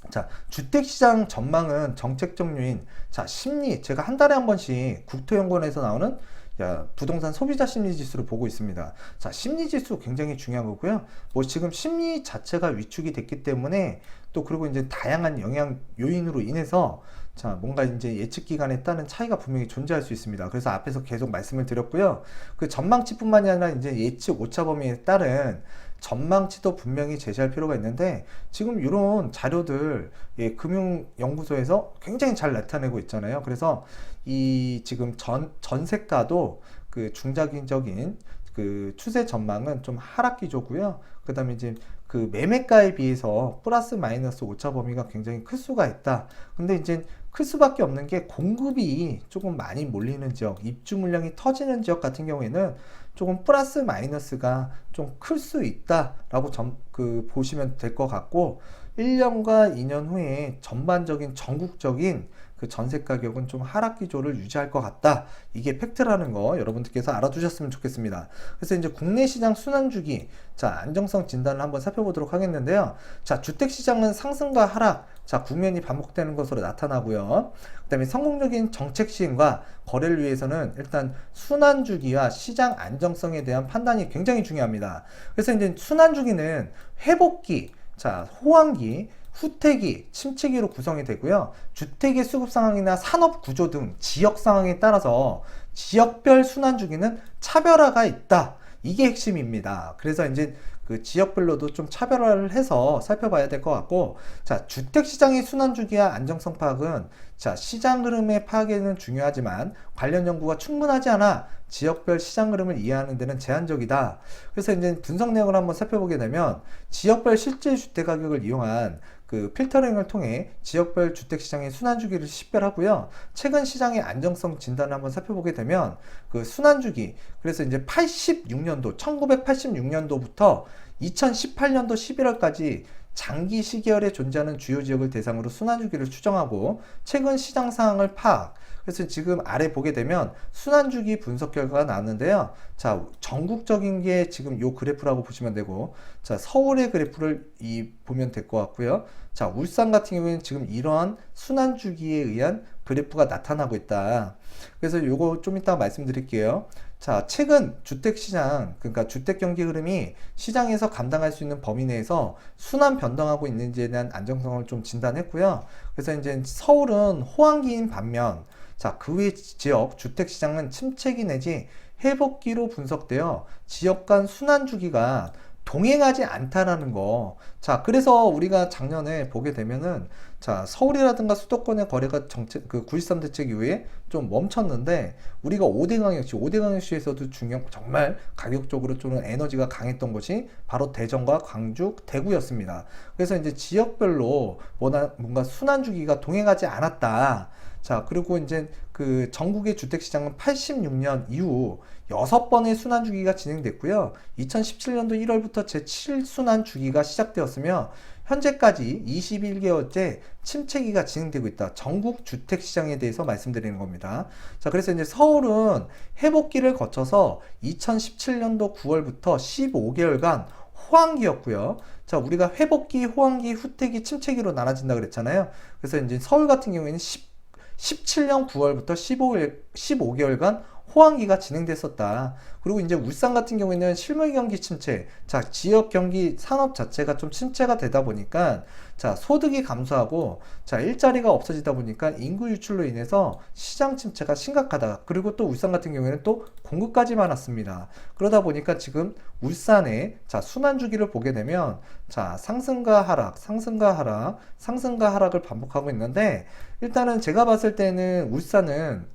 자, 주택시장 전망은 정책적 요인, 자, 심리, 제가 한 달에 한 번씩 국토연구원에서 나오는, 야, 부동산 소비자 심리지수를 보고 있습니다. 자, 심리지수 굉장히 중요한 거고요. 뭐 지금 심리 자체가 위축이 됐기 때문에, 또 그리고 이제 다양한 영향 요인으로 인해서, 자, 뭔가 이제 예측 기간에 따른 차이가 분명히 존재할 수 있습니다. 그래서 앞에서 계속 말씀을 드렸고요. 그 전망치뿐만이 아니라 이제 예측 오차 범위에 따른 전망치도 분명히 제시할 필요가 있는데, 지금 이런 자료들, 예, 금융연구소에서 굉장히 잘 나타내고 있잖아요. 그래서 이 지금 전세가도 그 중장기적인 그 추세 전망은 좀 하락 기조고요. 그 다음에 이제 그 매매가에 비해서 플러스 마이너스 오차 범위가 굉장히 클 수가 있다. 근데 이제 클 수밖에 없는 게, 공급이 조금 많이 몰리는 지역, 입주 물량이 터지는 지역 같은 경우에는 조금 플러스 마이너스가 좀 클 수 있다라고 보시면 될 것 같고, 1년과 2년 후에 전반적인 전국적인 그 전세 가격은 좀 하락 기조를 유지할 것 같다. 이게 팩트라는 거 여러분들께서 알아두셨으면 좋겠습니다. 그래서 이제 국내 시장 순환 주기, 자, 안정성 진단을 한번 살펴보도록 하겠는데요. 자, 주택 시장은 상승과 하락, 자, 국면이 반복되는 것으로 나타나고요. 그 다음에 성공적인 정책 시행과 거래를 위해서는 일단 순환 주기와 시장 안정성에 대한 판단이 굉장히 중요합니다. 그래서 이제 순환 주기는 회복기, 자, 호황기, 후퇴기, 침체기로 구성이 되고요. 주택의 수급 상황이나 산업 구조 등 지역 상황에 따라서 지역별 순환 주기는 차별화가 있다. 이게 핵심입니다. 그래서 이제 그 지역별로도 좀 차별화를 해서 살펴봐야 될 것 같고, 자, 주택시장의 순환 주기와 안정성 파악은, 자, 시장 흐름의 파악에는 중요하지만 관련 연구가 충분하지 않아 지역별 시장 흐름을 이해하는 데는 제한적이다. 그래서 이제 분석 내용을 한번 살펴보게 되면, 지역별 실제 주택 가격을 이용한 그 필터링을 통해 지역별 주택시장의 순환주기를 식별하고요. 최근 시장의 안정성 진단을 한번 살펴보게 되면, 그 순환주기, 그래서 이제 1986년도부터 2018년도 11월까지 장기 시계열에 존재하는 주요 지역을 대상으로 순환주기를 추정하고, 최근 시장 상황을 파악, 그래서 지금 아래 보게 되면 순환주기 분석 결과가 나왔는데요. 자, 전국적인 게 지금 요 그래프라고 보시면 되고, 자, 서울의 그래프를 보면 될 것 같고요. 자, 울산 같은 경우에는 지금 이러한 순환주기에 의한 그래프가 나타나고 있다. 그래서 요거 좀 이따 말씀드릴게요. 자, 최근 주택시장, 그러니까 주택경기 흐름이 시장에서 감당할 수 있는 범위 내에서 순환 변동하고 있는지에 대한 안정성을 좀 진단했고요. 그래서 이제 서울은 호황기인 반면, 자, 그 외 지역 주택시장은 침체기 내지 회복기로 분석되어 지역 간 순환 주기가 동행하지 않다라는 거. 자, 그래서 우리가 작년에 보게 되면은, 자, 서울이라든가 수도권의 거래가 그 9.13 대책 이후에 좀 멈췄는데, 우리가 5대 강역시, 5대 강역시에서도 정말 가격적으로 좀 에너지가 강했던 곳이 바로 대전과 광주, 대구였습니다. 그래서 이제 지역별로 뭔가 순환 주기가 동행하지 않았다. 자, 그리고 이제 그 전국의 주택시장은 86년 이후 6번의 순환 주기가 진행됐고요. 2017년도 1월부터 제7순환 주기가 시작되었으며 현재까지 21개월째 침체기가 진행되고 있다. 전국 주택시장에 대해서 말씀드리는 겁니다. 자, 그래서 이제 서울은 회복기를 거쳐서 2017년도 9월부터 15개월간 호황기였고요. 자, 우리가 회복기, 호황기, 후퇴기, 침체기로 나눠진다 그랬잖아요. 그래서 이제 서울 같은 경우에는 17년 9월부터 15개월간 호황기가 진행됐었다. 그리고 이제 울산 같은 경우에는 실물 경기 침체, 자, 지역 경기 산업 자체가 좀 침체가 되다 보니까, 자, 소득이 감소하고, 자, 일자리가 없어지다 보니까 인구 유출로 인해서 시장 침체가 심각하다. 그리고 또 울산 같은 경우에는 또 공급까지 많았습니다. 그러다 보니까 지금 울산의, 자, 순환 주기를 보게 되면, 자, 상승과 하락, 상승과 하락, 상승과 하락을 반복하고 있는데, 일단은 제가 봤을 때는 울산은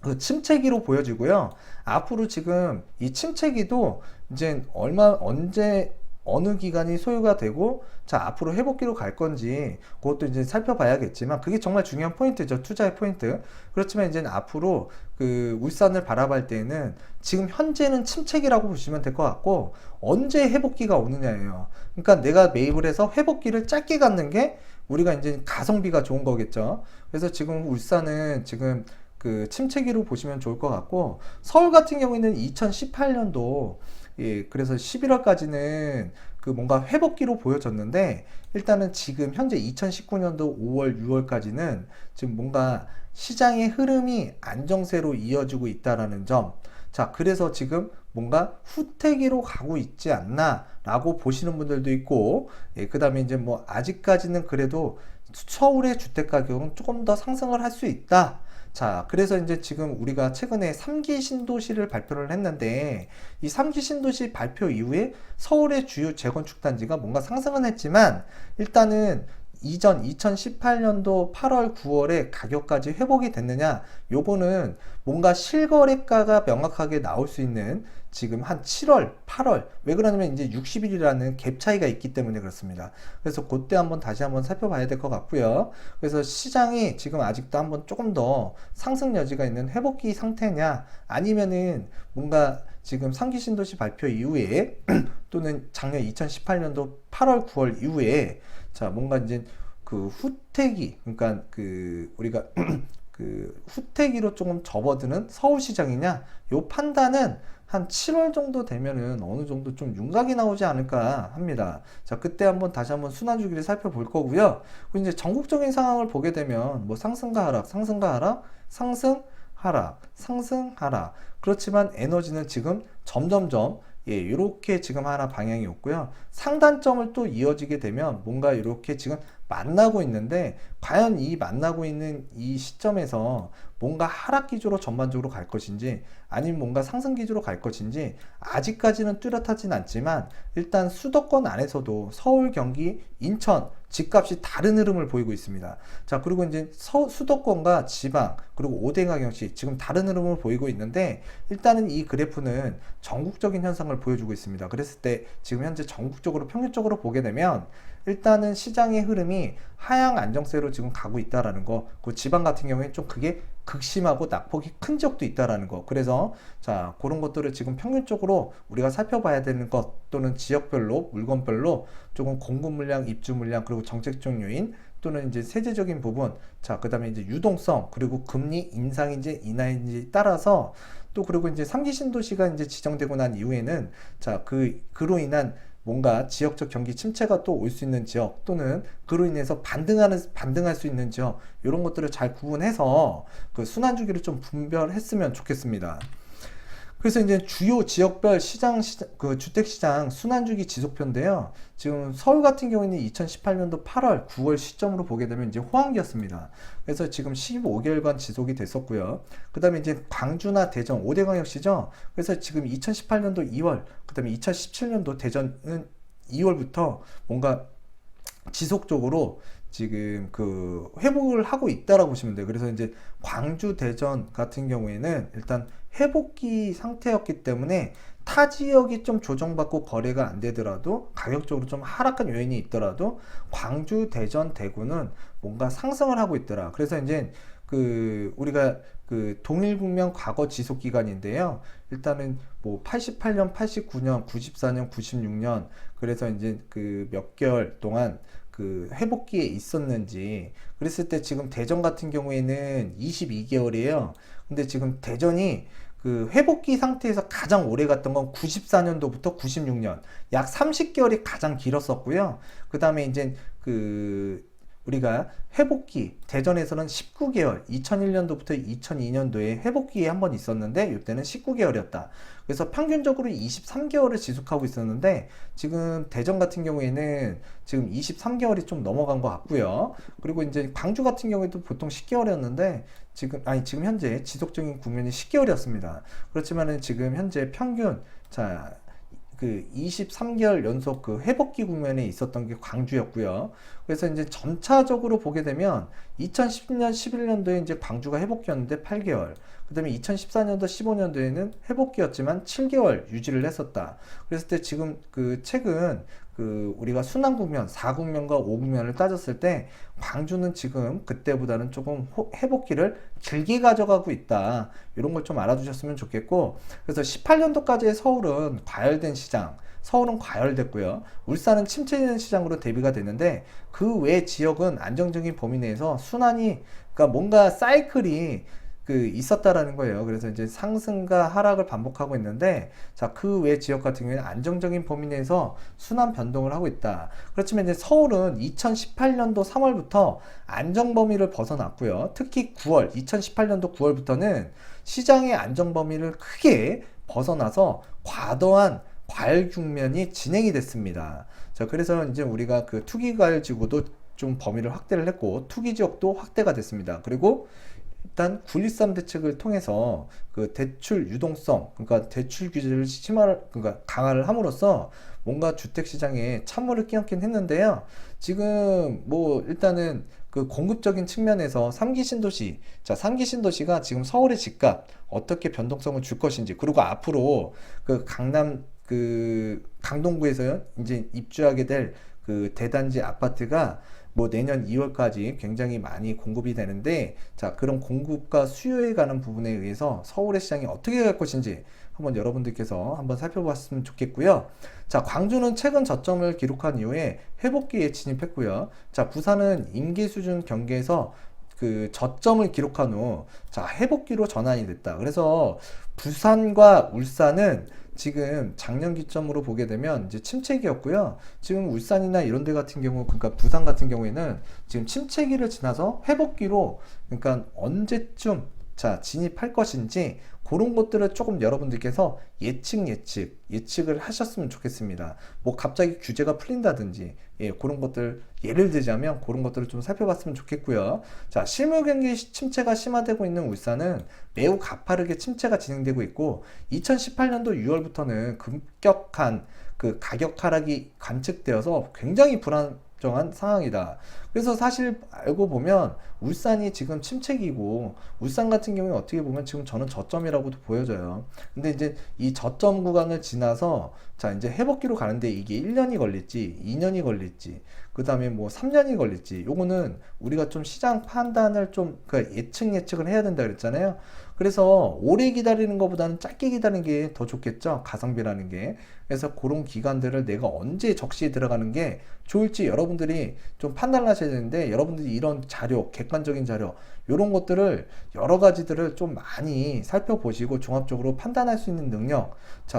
그 침체기로 보여지고요. 앞으로 지금 이 침체기도 이제 언제, 어느 기간이 소요가 되고, 자, 앞으로 회복기로 갈 건지, 그것도 이제 살펴봐야겠지만, 그게 정말 중요한 포인트죠. 투자의 포인트. 그렇지만 이제 앞으로 그 울산을 바라볼 때는 지금 현재는 침체기라고 보시면 될 것 같고, 언제 회복기가 오느냐예요. 그러니까 내가 매입을 해서 회복기를 짧게 갖는 게 우리가 이제 가성비가 좋은 거겠죠. 그래서 지금 울산은 지금 그 침체기로 보시면 좋을 것 같고, 서울 같은 경우에는 2018년도, 예, 그래서 11월까지는 그 뭔가 회복기로 보여졌는데, 일단은 지금 현재 2019년도 5월, 6월까지는 지금 뭔가 시장의 흐름이 안정세로 이어지고 있다라는 점. 자, 그래서 지금 뭔가 후퇴기로 가고 있지 않나 라고 보시는 분들도 있고, 예, 그 다음에 이제 뭐 아직까지는 그래도 서울의 주택 가격은 조금 더 상승을 할 수 있다. 자, 그래서 이제 지금 우리가 최근에 3기 신도시를 발표를 했는데, 이 3기 신도시 발표 이후에 서울의 주요 재건축 단지가 뭔가 상승은 했지만, 일단은 이전 2018년도 8월, 9월에 가격까지 회복이 됐느냐, 요거는 뭔가 실거래가가 명확하게 나올 수 있는 지금 한 7월, 8월, 왜 그러냐면 이제 60일이라는 갭 차이가 있기 때문에 그렇습니다. 그래서 그때 다시 한번 살펴봐야 될 것 같고요. 그래서 시장이 지금 아직도 한번 조금 더 상승 여지가 있는 회복기 상태냐, 아니면은 뭔가 지금 3기 신도시 발표 이후에 또는 작년 2018년도 8월, 9월 이후에, 자, 뭔가 이제 그 후퇴기, 그러니까 그 우리가 그 후퇴기로 조금 접어드는 서울시장이냐, 요 판단은 한 7월 정도 되면은 어느 정도 좀 윤곽이 나오지 않을까 합니다. 자, 그때 다시 한번 순환 주기를 살펴볼 거고요. 그리고 이제 전국적인 상황을 보게 되면 뭐 상승과 하락, 상승과 하락, 상승, 하락, 상승, 하락. 그렇지만 에너지는 지금 점점점, 예, 이렇게 지금 하나 방향이 없고요. 상단점을 또 이어지게 되면 뭔가 이렇게 지금 만나고 있는데, 과연 이 만나고 있는 이 시점에서 뭔가 하락 기조로 전반적으로 갈 것인지, 아니면 뭔가 상승 기조로 갈 것인지, 아직까지는 뚜렷하진 않지만, 일단 수도권 안에서도 서울, 경기, 인천, 집값이 다른 흐름을 보이고 있습니다. 자, 그리고 이제 수도권과 지방, 그리고 5대 가격시 지금 다른 흐름을 보이고 있는데, 일단은 이 그래프는 전국적인 현상을 보여주고 있습니다. 그랬을 때 지금 현재 전국적으로 평균적으로 보게 되면, 일단은 시장의 흐름이 하향 안정세로 지금 가고 있다라는 거, 그 지방 같은 경우에 좀 그게 극심하고 낙폭이 큰 지역도 있다라는 거. 그래서 자, 그런 것들을 지금 평균적으로 우리가 살펴봐야 되는 것, 또는 지역별로, 물건별로 조금 공급 물량, 입주 물량, 그리고 정책적 요인, 또는 이제 세제적인 부분, 자, 그 다음에 이제 유동성, 그리고 금리 인상인지 인하인지 따라서, 또 그리고 이제 3기 신도시가 이제 지정되고 난 이후에는, 자, 그로 인한 뭔가 지역적 경기 침체가 또 올 수 있는 지역, 또는 그로 인해서 반등할 수 있는 지역, 이런 것들을 잘 구분해서 그 순환 주기를 좀 분별했으면 좋겠습니다. 그래서 이제 주요 지역별 그 주택시장 순환주기 지속표인데요. 지금 서울 같은 경우에는 2018년도 8월, 9월 시점으로 보게 되면 이제 호황기였습니다. 그래서 지금 15개월간 지속이 됐었고요. 그 다음에 이제 광주나 대전, 5대 광역시죠. 그래서 지금 2018년도 2월, 그 다음에 2017년도 대전은 2월부터 뭔가 지속적으로 지금 그 회복을 하고 있다라고 보시면 돼요. 그래서 이제 광주, 대전 같은 경우에는 일단 회복기 상태였기 때문에 타 지역이 좀 조정받고 거래가 안 되더라도 가격적으로 좀 하락한 요인이 있더라도 광주, 대전, 대구는 뭔가 상승을 하고 있더라. 그래서 이제 그 우리가 그 동일국면 과거 지속 기간인데요. 일단은 뭐 88년, 89년, 94년, 96년 그래서 이제 그 몇 개월 동안 그 회복기에 있었는지 그랬을 때 지금 대전 같은 경우에는 22개월이에요. 근데 지금 대전이 그 회복기 상태에서 가장 오래 갔던 건 94년도부터 96년 약 30개월이 가장 길었었고요. 그 다음에 이제 그 우리가 회복기 대전에서는 19개월 2001년도부터 2002년도에 회복기에 한 번 있었는데 이때는 19개월이었다. 그래서 평균적으로 23개월을 지속하고 있었는데 지금 대전 같은 경우에는 지금 23개월이 좀 넘어간 것 같고요. 그리고 이제 광주 같은 경우에도 보통 10개월이었는데 지금 현재 지속적인 국면이 10개월이었습니다. 그렇지만은 지금 현재 평균 그 23개월 연속 그 회복기 국면에 있었던 게 광주였고요. 그래서 이제 점차적으로 보게 되면 2010년, 11년도에 이제 광주가 회복기였는데 8개월. 그 다음에 2014년도, 15년도에는 회복기였지만 7개월 유지를 했었다. 그랬을 때 지금 그 최근 그 우리가 순환 국면, 4국면과 5국면을 따졌을 때 광주는 지금 그때보다는 조금 회복기를 길게 가져가고 있다. 이런 걸 좀 알아두셨으면 좋겠고 그래서 18년도까지의 서울은 과열된 시장 서울은 과열됐고요. 울산은 침체되는 시장으로 대비가 됐는데 그 외 지역은 안정적인 범위 내에서 순환이 그러니까 뭔가 사이클이 그 있었다라는 거예요. 그래서 이제 상승과 하락을 반복하고 있는데 그 외 지역 같은 경우에는 안정적인 범위 내에서 순환 변동을 하고 있다. 그렇지만 이제 서울은 2018년도 3월부터 안정 범위를 벗어났고요. 특히 9월 2018년도 9월부터는 시장의 안정 범위를 크게 벗어나서 과도한 과열 국면이 진행이 됐습니다. 그래서 이제 우리가 그 투기 과열 지구도 좀 범위를 확대를 했고 투기 지역도 확대가 됐습니다. 그리고 일단 9.13 대책을 통해서 그 대출 유동성, 그러니까 대출 규제를 그러니까 강화를 함으로써 뭔가 주택 시장에 찬물을 끼얹긴 했는데요. 지금 뭐 일단은 그 공급적인 측면에서 3기 신도시, 3기 신도시가 지금 서울의 집값 어떻게 변동성을 줄 것인지, 그리고 앞으로 그 강남 그 강동구에서 이제 입주하게 될 그 대단지 아파트가 뭐 내년 2월까지 굉장히 많이 공급이 되는데 그런 공급과 수요에 관한 부분에 의해서 서울의 시장이 어떻게 갈 것인지 한번 여러분들께서 한번 살펴봤으면 좋겠고요. 광주는 최근 저점을 기록한 이후에 회복기에 진입했고요. 부산은 임기 수준 경계에서 그 저점을 기록한 후 회복기로 전환이 됐다. 그래서 부산과 울산은 지금 작년 기점으로 보게 되면 이제 침체기였고요. 지금 울산이나 이런 데 같은 경우, 그러니까 부산 같은 경우에는 지금 침체기를 지나서 회복기로, 그러니까 언제쯤 진입할 것인지 그런 것들을 조금 여러분들께서 예측을 하셨으면 좋겠습니다. 뭐 갑자기 규제가 풀린다든지 그런 것들 예를 들자면 그런 것들을 좀 살펴봤으면 좋겠고요. 실물 경기 침체가 심화되고 있는 울산은 매우 가파르게 침체가 진행되고 있고 2018년도 6월부터는 급격한 그 가격 하락이 관측되어서 굉장히 불안정한 상황이다. 그래서 사실 알고 보면 울산이 지금 침체기고 울산 같은 경우에 어떻게 보면 지금 저는 저점이라고도 보여져요. 근데 이제 이 저점 구간을 지나서 이제 회복기로 가는데 이게 1년이 걸릴지 2년이 걸릴지 그 다음에 뭐 3년이 걸릴지 요거는 우리가 좀 시장 판단을 좀 예측을 해야 된다 그랬잖아요. 그래서 오래 기다리는 것보다는 짧게 기다리는 게 더 좋겠죠. 가성비라는 게. 그래서 그런 기간들을 내가 언제 적시에 들어가는 게 좋을지 여러분들이 좀 판단을 하셔야 되는데 여러분들이 이런 자료, 객관적인 자료 이런 것들을 여러 가지들을 좀 많이 살펴보시고 종합적으로 판단할 수 있는 능력,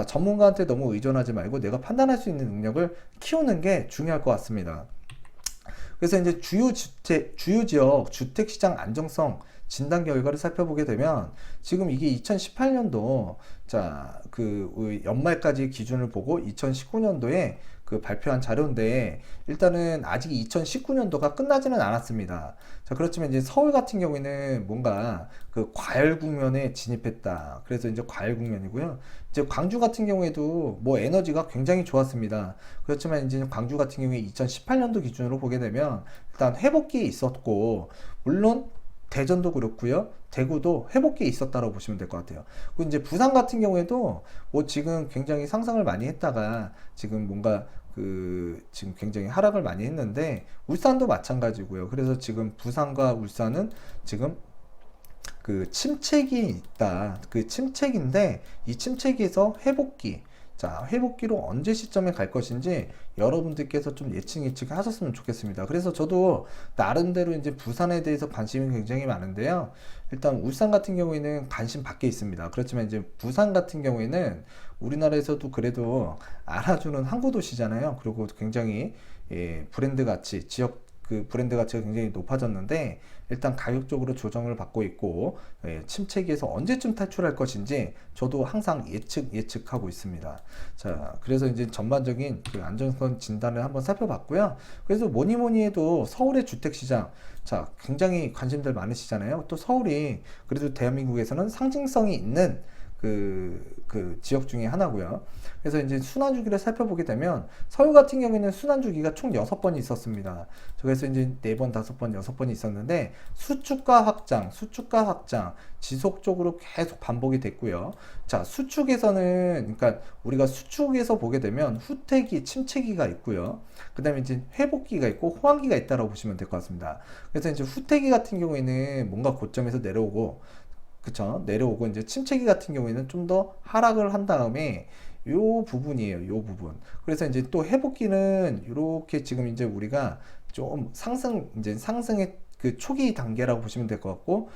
전문가한테 너무 의존하지 말고 내가 판단할 수 있는 능력을 키우는 게 중요할 것 같습니다. 그래서 이제 주요 지역 주택시장 안정성 진단 결과를 살펴보게 되면 지금 이게 2018년도 자, 그 연말까지 기준을 보고 2019년도에 그 발표한 자료인데 일단은 아직 2019년도가 끝나지는 않았습니다. 자, 그렇지만 이제 서울 같은 경우에는 뭔가 그 과열 국면에 진입했다. 그래서 이제 과열 국면이고요. 이제 광주 같은 경우에도 뭐 에너지가 굉장히 좋았습니다. 그렇지만 이제 광주 같은 경우에 2018년도 기준으로 보게 되면 일단 회복기에 있었고 물론 대전도 그렇고요. 대구도 회복기에 있었다고 보시면 될 것 같아요. 그리고 이제 부산 같은 경우에도 뭐 지금 굉장히 상승을 많이 했다가 지금 뭔가 그 지금 굉장히 하락을 많이 했는데 울산도 마찬가지고요. 그래서 지금 부산과 울산은 지금 그 침체기 있다. 그 침체기인데 이 침체기에서 회복기. 자, 회복기로 언제 시점에 갈 것인지 여러분들께서 좀 예측 하셨으면 좋겠습니다. 그래서 저도 나름대로 이제 부산에 대해서 관심이 굉장히 많은데요. 일단 울산 같은 경우에는 관심 밖에 있습니다. 그렇지만 이제 부산 같은 경우에는 우리나라에서도 그래도 알아주는 항구 도시잖아요. 그리고 굉장히 브랜드 가치, 지역 그 브랜드 가치가 굉장히 높아졌는데 일단 가격적으로 조정을 받고 있고 침체기에서 언제쯤 탈출할 것인지 저도 항상 예측하고 있습니다. 자, 그래서 이제 전반적인 그 안정성 진단을 한번 살펴봤고요. 그래서 뭐니 해도 서울의 주택시장 자, 굉장히 관심들 많으시잖아요. 또 서울이 그래도 대한민국에서는 상징성이 있는 그 지역 중에 하나고요. 그래서 이제 순환주기를 살펴보게 되면 서울 같은 경우에는 순환주기가 총 6번이 있었습니다. 그래서 이제 4번, 5번, 6번이 있었는데 수축과 확장 지속적으로 계속 반복이 됐고요. 자, 수축에서는 그러니까 우리가 수축에서 보게 되면 후퇴기, 침체기가 있고요. 그다음에 이제 회복기가 있고 호황기가 있다라고 보시면 될 것 같습니다. 그래서 이제 후퇴기 같은 경우에는 뭔가 고점에서 내려오고 그쵸? 내려오고 이제 침체기 같은 경우에는 좀 더 하락을 한 다음에 요 부분이에요. 요 부분. 그래서 이제 또 회복기는 이렇게 지금 이제 우리가 좀 이제 상승의 그 초기 단계라고 보시면 될 것 같고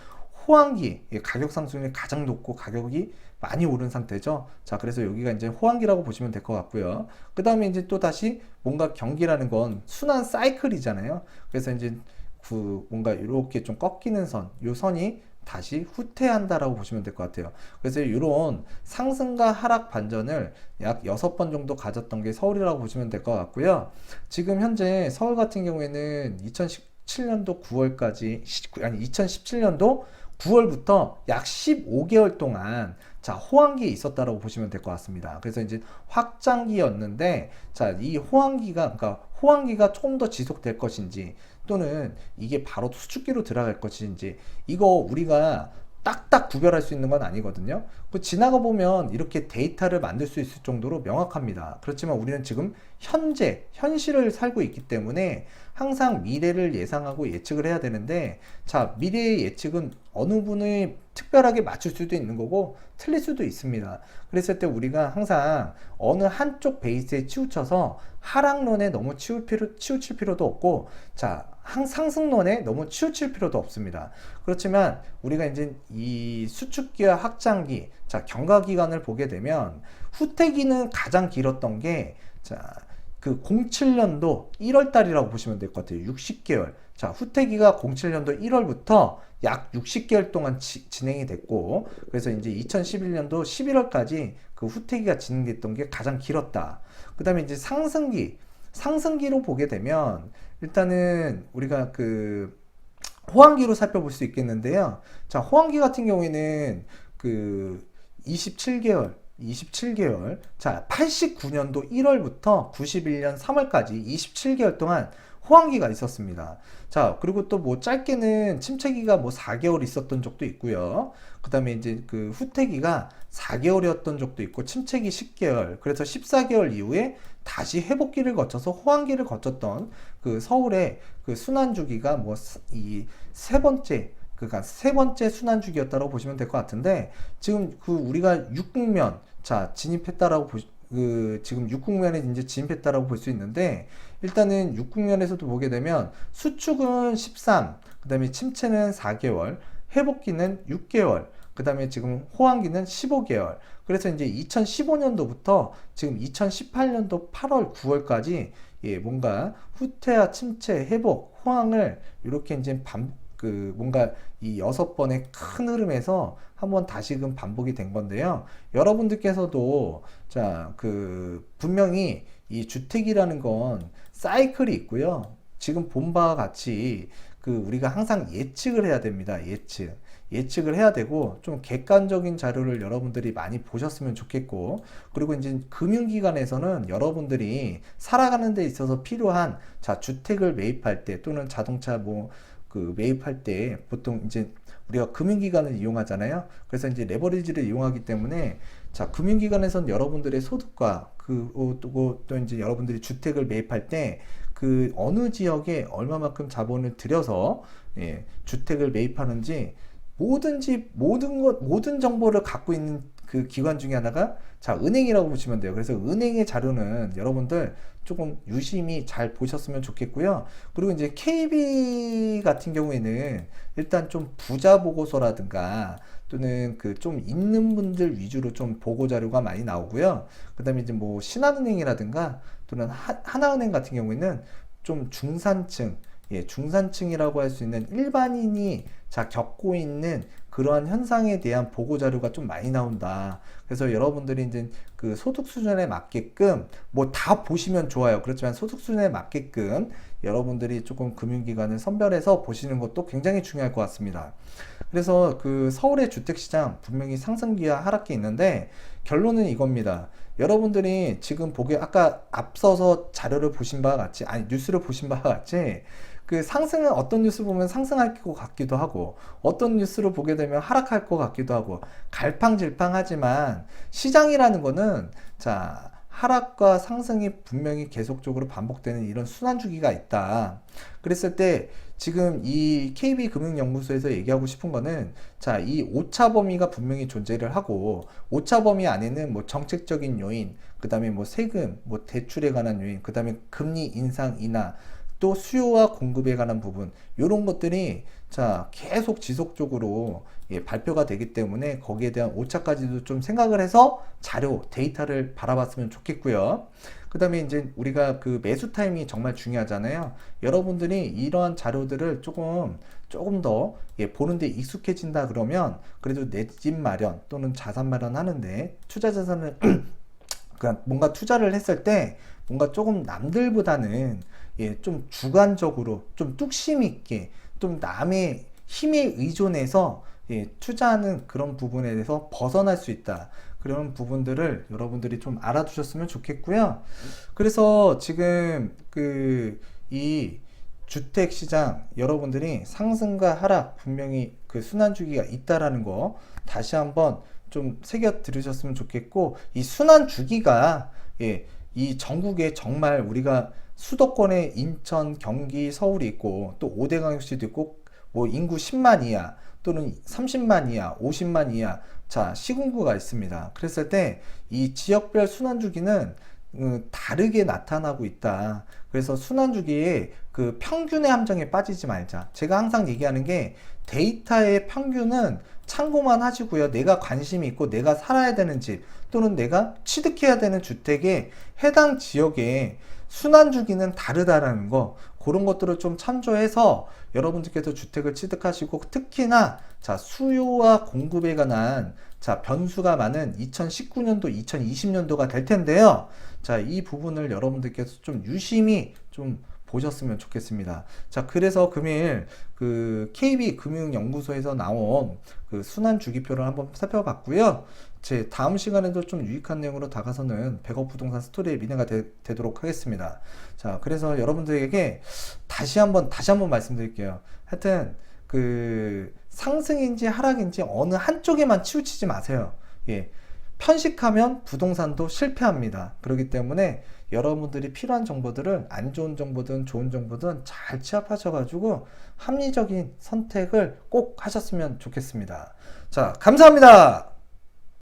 호황기 가격 상승률이 가장 높고 가격이 많이 오른 상태죠. 자, 그래서 여기가 이제 호황기라고 보시면 될 것 같고요. 그 다음에 이제 또 다시 뭔가 경기라는 건 순환 사이클이잖아요. 그래서 이제 그 뭔가 이렇게 좀 꺾이는 요 선이 다시 후퇴한다라고 보시면 될 것 같아요. 그래서 이런 상승과 하락 반전을 약 6번 정도 가졌던 게 서울이라고 보시면 될 것 같고요. 지금 현재 서울 같은 경우에는 2017년도 9월까지, 아니 2017년도 9월부터 약 15개월 동안 자, 호황기에 있었다라고 보시면 될 것 같습니다. 그래서 이제 확장기였는데 자, 이 그러니까 호황기가 조금 더 지속될 것인지 또는 이게 바로 수축기로 들어갈 것인지 이거 우리가 딱딱 구별할 수 있는 건 아니거든요. 그 지나가 보면 이렇게 데이터를 만들 수 있을 정도로 명확합니다. 그렇지만 우리는 지금 현실을 살고 있기 때문에 항상 미래를 예상하고 예측을 해야 되는데 자, 미래의 예측은 어느 분이 특별하게 맞출 수도 있는 거고 틀릴 수도 있습니다. 그랬을 때 우리가 항상 어느 한쪽 베이스에 치우쳐서 하락론에 너무 치우칠 필요도 없고 자, 상승론에 너무 치우칠 필요도 없습니다. 그렇지만 우리가 이제 이 수축기와 확장기, 자, 경과기간을 보게 되면 후퇴기는 가장 길었던 게 자, 그 07년도 1월 달이라고 보시면 될 것 같아요. 60개월. 자, 후퇴기가 07년도 1월부터 약 60개월 동안 진행이 됐고, 그래서 이제 2011년도 11월까지 그 후퇴기가 진행됐던 게 가장 길었다. 그 다음에 이제 상승기로 보게 되면, 일단은 우리가 그 호황기로 살펴볼 수 있겠는데요. 자, 호황기 같은 경우에는 그 27개월. 자, 89년도 1월부터 91년 3월까지 27개월 동안 호황기가 있었습니다. 자, 그리고 또 뭐 짧게는 침체기가 뭐 4개월 있었던 적도 있고요. 그 다음에 이제 그 후퇴기가 4개월이었던 적도 있고, 침체기 10개월. 그래서 14개월 이후에 다시 회복기를 거쳐서 호황기를 거쳤던 그 서울의 그 순환주기가 뭐 이 세 번째, 그러니까 세 번째 순환주기였다고 보시면 될 것 같은데, 지금 그 우리가 육국면, 자, 진입했다라고 지금 육국면에 이제 진입했다라고 볼 수 있는데, 일단은 육국면에서도 보게 되면 수축은 13, 그 다음에 침체는 4개월, 회복기는 6개월, 그 다음에 지금 호황기는 15개월. 그래서 이제 2015년도부터 지금 2018년도 8월, 9월까지 예, 뭔가 후퇴와 침체, 회복, 호황을 이렇게 이제 그 뭔가 이 6번의 큰 흐름에서 한번 다시금 반복이 된 건데요. 여러분들께서도 자, 그 분명히 이 주택이라는 건 사이클이 있고요. 지금 본 바와 같이 그 우리가 항상 예측을 해야 됩니다. 예측을 해야 되고 좀 객관적인 자료를 여러분들이 많이 보셨으면 좋겠고, 그리고 이제 금융기관에서는 여러분들이 살아가는 데 있어서 필요한 자 주택을 매입할 때 또는 자동차 뭐 그 매입할 때 보통 이제 우리가 금융기관을 이용하잖아요. 그래서 이제 레버리지를 이용하기 때문에 자 금융기관에서는 여러분들의 소득과 또 이제 여러분들이 주택을 매입할 때 그 어느 지역에 얼마만큼 자본을 들여서 예, 주택을 매입하는지 모든 정보를 갖고 있는 그 기관 중에 하나가 자 은행이라고 보시면 돼요. 그래서 은행의 자료는 여러분들 조금 유심히 잘 보셨으면 좋겠고요. 그리고 이제 KB 같은 경우에는 일단 좀 부자 보고서라든가 또는 그 좀 있는 분들 위주로 좀 보고 자료가 많이 나오고요. 그다음에 이제 뭐 신한은행이라든가 또는 하나은행 같은 경우에는 좀 중산층, 중산층이라고 할 수 있는 일반인이 자 겪고 있는 그러한 현상에 대한 보고 자료가 좀 많이 나온다. 그래서 여러분들이 이제 그 소득 수준에 맞게끔 뭐 다 보시면 좋아요. 그렇지만 소득 수준에 맞게끔 여러분들이 조금 금융기관을 선별해서 보시는 것도 굉장히 중요할 것 같습니다. 그래서 그 서울의 주택시장 분명히 상승기와 하락기 있는데 결론은 이겁니다. 여러분들이 지금 보기에 아까 앞서서 자료를 보신 바와 같이 아니 뉴스를 보신 바와 같이 그 상승은 어떤 뉴스 보면 상승할 것 같기도 하고 어떤 뉴스를 보게 되면 하락할 것 같기도 하고 갈팡질팡하지만 시장이라는 거는 자 하락과 상승이 분명히 계속적으로 반복되는 이런 순환 주기가 있다. 그랬을 때 지금 이 KB금융연구소에서 얘기하고 싶은 거는 자, 이 오차 범위가 분명히 존재를 하고 오차 범위 안에는 뭐 정책적인 요인, 그다음에 뭐 세금, 뭐 대출에 관한 요인, 그다음에 금리 인상 인하, 또 수요와 공급에 관한 부분 이런 것들이 자 계속 지속적으로 발표가 되기 때문에 거기에 대한 오차까지도 좀 생각을 해서 자료 데이터를 바라봤으면 좋겠고요. 그 다음에 이제 우리가 그 매수 타임이 정말 중요하잖아요. 여러분들이 이러한 자료들을 조금 더 보는데 익숙해진다 그러면 그래도 내 집 마련 또는 자산 마련 하는데 투자 자산을 그러니까 뭔가 투자를 했을 때 뭔가 조금 남들보다는 좀 주관적으로 좀 뚝심 있게 좀 남의 힘에 의존해서 투자하는 그런 부분에 대해서 벗어날 수 있다. 그런 부분들을 여러분들이 좀 알아두셨으면 좋겠고요. 그래서 지금 이 주택 시장 여러분들이 상승과 하락 분명히 그 순환 주기가 있다라는 거 다시 한번 좀 새겨 들으셨으면 좋겠고 이 순환 주기가 이 전국에 정말 우리가 수도권에 인천, 경기, 서울이 있고 또 5대 강역시도 있고 뭐 인구 10만 이하 또는 30만 이하, 50만 이하 자 시군구가 있습니다. 그랬을 때 이 지역별 순환주기는 다르게 나타나고 있다. 그래서 순환주기에 그 평균의 함정에 빠지지 말자. 제가 항상 얘기하는 게 데이터의 평균은 참고만 하시고요. 내가 관심이 있고 내가 살아야 되는 집 또는 내가 취득해야 되는 주택에 해당 지역에 순환주기는 다르다라는 거 그런 것들을 좀 참조해서 여러분들께서 주택을 취득하시고 특히나 자 수요와 공급에 관한 자 변수가 많은 2019년도 2020년도가 될 텐데요. 자 이 부분을 여러분들께서 좀 유심히 좀 보셨으면 좋겠습니다. 자 그래서 금일 그 KB금융연구소에서 나온 그 순환 주기표를 한번 살펴봤고요. 제 다음 시간에도 좀 유익한 내용으로 다가서는 100억 부동산 스토리의 미래가 되도록 하겠습니다. 자 그래서 여러분들에게 다시 한번 말씀드릴게요. 하여튼 그 상승인지 하락인지 어느 한쪽에만 치우치지 마세요. 편식하면 부동산도 실패합니다. 그렇기 때문에 여러분들이 필요한 정보들을 안 좋은 정보든 좋은 정보든 잘 취합하셔가지고 합리적인 선택을 꼭 하셨으면 좋겠습니다. 자, 감사합니다.